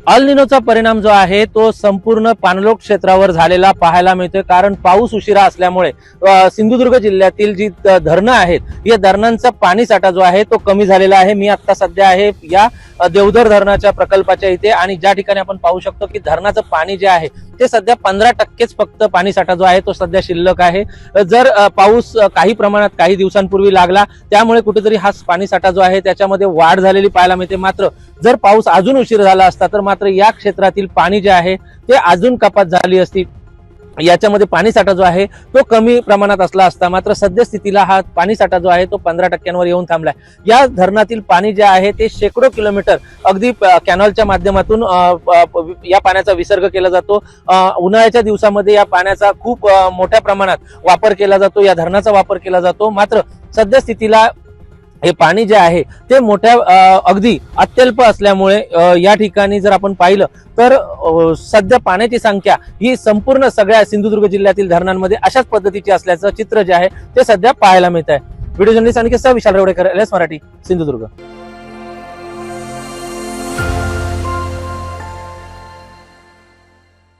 अल निनोचा परिणाम जो आहे तो संपूर्ण पाणलोट क्षेत्रावर झालेला पाहायला मिळतोय। कारण पाऊस उशिरा असल्यामुळे सिंधुदुर्ग जिल्ह्यातील जी धरणं आहेत या धरणांचा पाणी साठा जो आहे तो कमी झालेला आहे। मी आता सध्या आहे या देवधर धरणाच्या प्रकल्पाच्या इथे आणि ज्या ठिकाणी आपण पाहू शकतो की धरणाचं पाणी जे आहे ते सध्या 15% फक्त पाणी साठा जो आहे तो सध्या शिल्लक आहे। जर पाऊस काही प्रमाणात काही दिवसांपूर्वी लागला त्यामुळे कुठेतरी हा पाणी साठा जो आहे त्याच्यामध्ये वाढ झालेली पाहायला मिळते। मात्र जर पाऊस अजून उशीर झाला असता तर मात्र या क्षेत्रातील पाणी जे आहे ते अजून कपात झाली असती, याच्यामध्ये पाणी साठा जो आहे तो कमी प्रमाणात असला असता। मात्र सद्यस्थितीला हा पाणी साठा जो आहे तो 15% येऊन थांबलाय। या धरणातील पाणी जे आहे ते शेकडो किलोमीटर अगदी कॅनॉलच्या माध्यमातून या पाण्याचा विसर्ग केला जातो। उन्हाळ्याच्या दिवसामध्ये या पाण्याचा खूप मोठ्या प्रमाणात वापर केला जातो, या धरणाचा वापर केला जातो। मात्र सद्यस्थितीला हे पाणी जे आहे ते मोठ्या अगदी अत्यल्प असल्यामुळे या ठिकाणी जर आपण पाहिलं तर सध्या पाण्याची संख्या ही संपूर्ण सगळ्या सिंधुदुर्ग जिल्ह्यातील धरणांमध्ये अशाच पद्धतीची असल्याचं चित्र जे आहे ते सध्या पाहायला मिळत आहे। व्हिडिओ जर्नलिस्ट आणि विशाल रेवडेकर, LS मराठी, सिंधुदुर्ग।